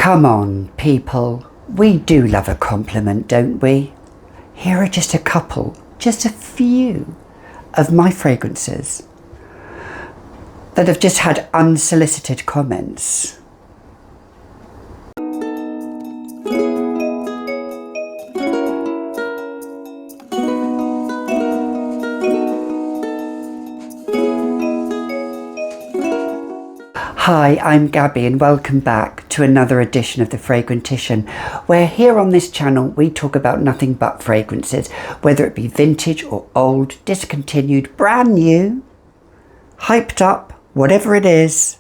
Come on, people. We do love a compliment, don't we? Here are just a couple, just a few of my fragrances that have just had unsolicited comments. Hi, I'm Gabby and welcome back to another edition of The Fragrantician, where here on this channel we talk about nothing but fragrances, whether it be vintage or old, discontinued, brand new, hyped up, whatever it is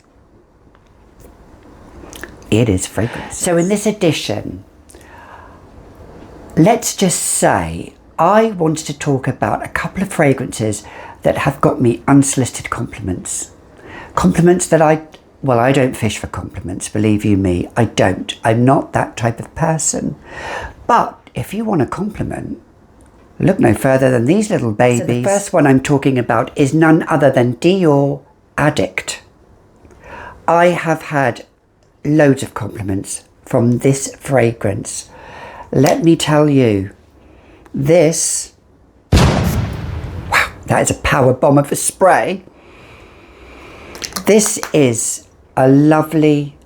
fragrance. So in this edition, let's just say I wanted to talk about a couple of fragrances that have got me unsolicited compliments. Compliments that I don't fish for compliments, believe you me, I don't. I'm not that type of person. But if you want a compliment, look no further than these little babies. So the first one I'm talking about is none other than Dior Addict. I have had loads of compliments from this fragrance. Let me tell you, this, wow, that is a power bomb of a spray. This is a lovely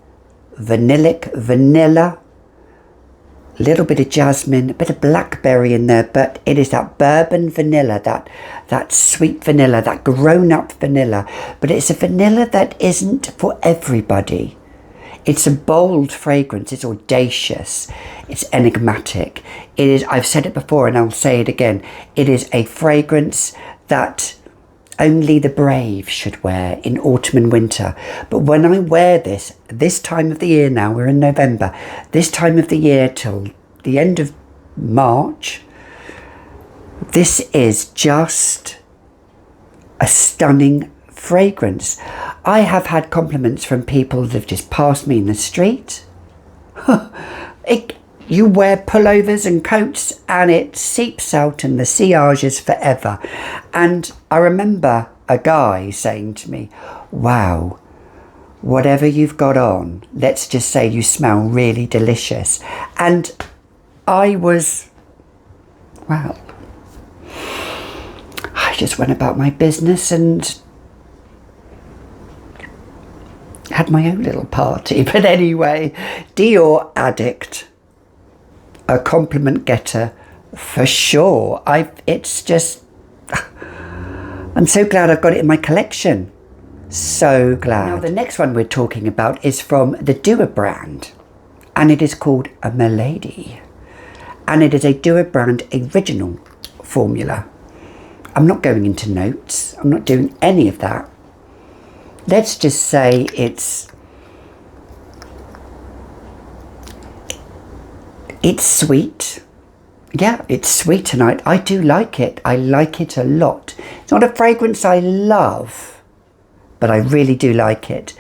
vanilla, little bit of jasmine, a bit of blackberry in there, but it is that bourbon vanilla, that sweet vanilla, that grown-up vanilla. But it's a vanilla that isn't for everybody. It's a bold fragrance, it's audacious, it's enigmatic. It is, I've said it before and I'll say it again, it is a fragrance that only the brave should wear in autumn and winter. But when I wear this time of the year now, we're in November, this time of the year till the end of March, this is just a stunning fragrance. I have had compliments from people that have just passed me in the street. You wear pullovers and coats and it seeps out and the sillage is forever. And I remember a guy saying to me, wow, whatever you've got on, let's just say you smell really delicious. And I was, well, I just went about my business and had my own little party. But anyway, Dior Addict. A compliment getter for sure. It's just, I'm so glad I've got it in my collection. So glad. Now the next one we're talking about is from the Dior brand, and it is called a Mlady, and it is a Dior brand original formula. I'm not going into notes. I'm not doing any of that. Let's just say it's sweet. Yeah, it's sweet and I do like it. I like it a lot. It's not a fragrance I love, but I really do like it.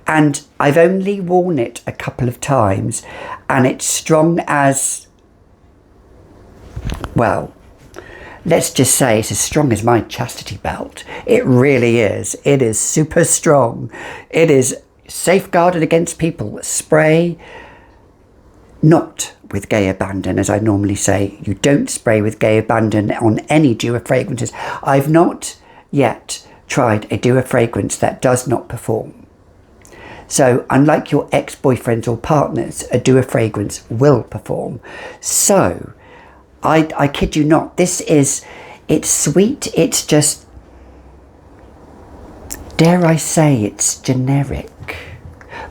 And I've only worn it a couple of times and it's strong as, well, let's just say it's as strong as my chastity belt. It really is. It is super strong. It is safeguarded against people spray, not with gay abandon, as I normally say. You don't spray with gay abandon on any Dior fragrances. I've not yet tried a Dior fragrance that does not perform. So unlike your ex-boyfriends or partners, a Dior fragrance will perform. So I kid you not, it's sweet, it's just, dare I say, it's generic.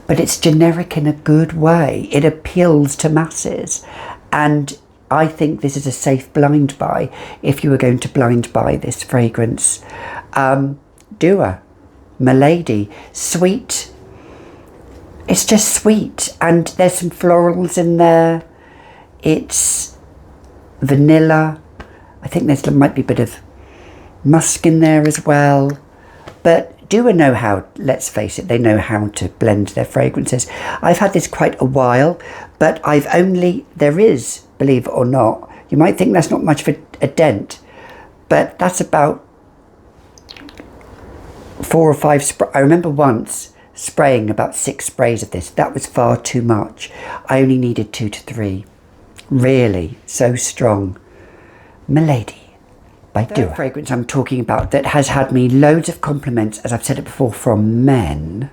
But it's generic in a good way. It appeals to masses. And I think this is a safe blind buy if you were going to blind buy this fragrance. Dior Mlady, sweet. It's just sweet. And there's some florals in there. It's vanilla. I think there might be a bit of musk in there as well. But Dior know how, let's face it, they know how to blend their fragrances. I've had this quite a while, but there is, believe it or not, you might think that's not much of a dent, but that's about 4 or 5 I remember once spraying about 6 sprays of this. That was far too much. I only needed 2 to 3. Really, so strong. Mlady by Dior. The fragrance I'm talking about that has had me loads of compliments, as I've said it before, from men.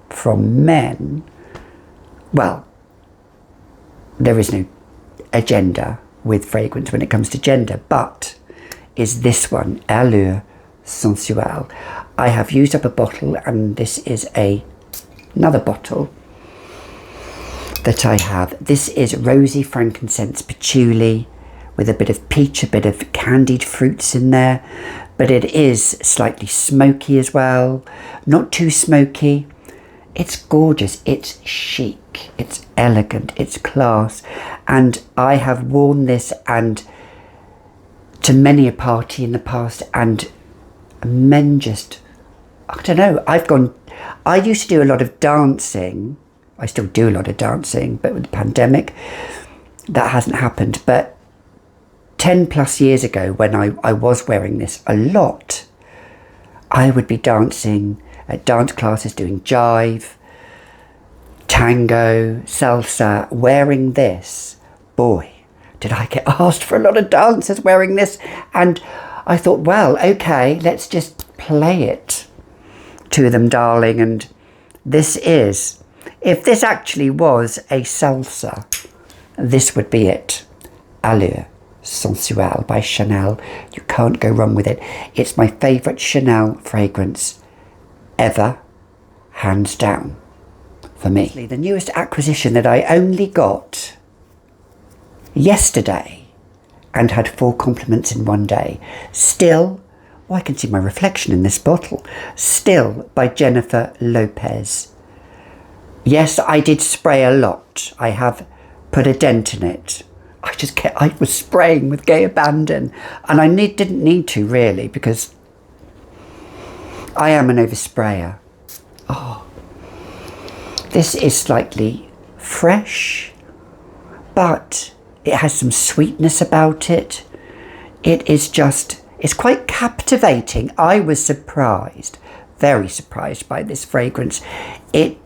From men. Well, there is no agenda with fragrance when it comes to gender, but is this one, Allure Sensuelle. I have used up a bottle, and this is another bottle that I have. This is rosy frankincense patchouli with a bit of peach, a bit of candied fruits in there, but it is slightly smoky as well. Not too smoky. It's gorgeous, it's chic, it's elegant, it's class, and I have worn this and to many a party in the past, and men just, I don't know, I used to do a lot of dancing. I still do a lot of dancing, but with the pandemic, that hasn't happened. But 10 plus years ago, when I was wearing this a lot, I would be dancing at dance classes, doing jive, tango, salsa, wearing this. Boy, did I get asked for a lot of dancers wearing this. And I thought, well, okay, let's just play it to them, darling. And this is, if this actually was a salsa, this would be it. Allure Sensuelle by Chanel. You can't go wrong with it. It's my favourite Chanel fragrance ever, hands down, for me. The newest acquisition that I only got yesterday and had 4 compliments in one day. Still, oh, I can see my reflection in this bottle. Still by Jennifer Lopez. Yes, I did spray a lot. I have put a dent in it. I was spraying with gay abandon, and I didn't need to really, because I am an oversprayer. Oh, this is slightly fresh, but it has some sweetness about it. It is just, it's quite captivating. I was surprised, very surprised by this fragrance. It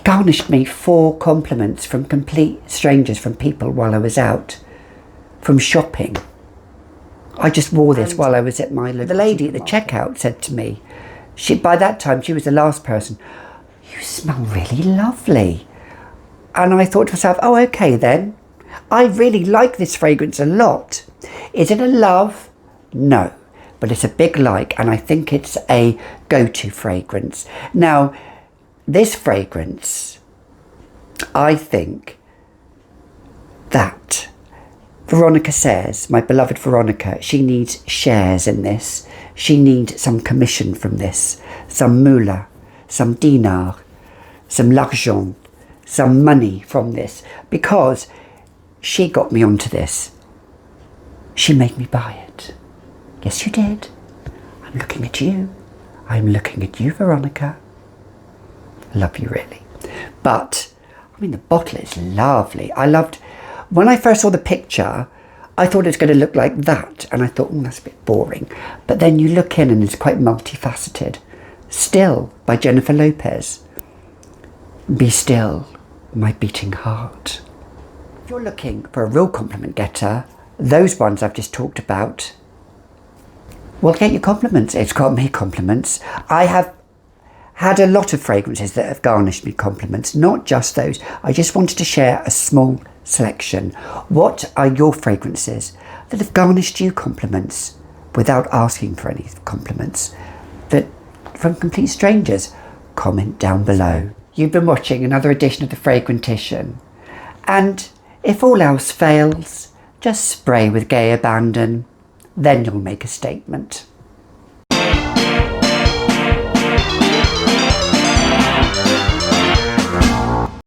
garnished me 4 compliments from complete strangers, from people while I was out, from shopping. I just wore this while I was at my local. The lady at the checkout said to me, by that time she was the last person, "You smell really lovely." And I thought to myself, oh, okay then. I really like this fragrance a lot. Is it a love? No, but it's a big like, and I think it's a go-to fragrance. Now, this fragrance, I think that Veronica says, my beloved Veronica, she needs shares in this. She needs some commission from this, some moolah, some dinar, some l'argent, some money from this, because she got me onto this. She made me buy it. Yes, you did. I'm looking at you. I'm looking at you, Veronica. Love you, really. But, I mean, the bottle is lovely. When I first saw the picture, I thought it was going to look like that, and I thought, that's a bit boring. But then you look in and it's quite multifaceted. Still, by Jennifer Lopez. Be still, my beating heart. If you're looking for a real compliment getter, those ones I've just talked about will get you compliments. It's got me compliments. I have had a lot of fragrances that have garnished me compliments, not just those. I just wanted to share a small selection. What are your fragrances that have garnished you compliments without asking for any compliments, that from complete strangers? Comment down below. You've been watching another edition of the Fragrantician, and if all else fails, just spray with gay abandon, then you'll make a statement.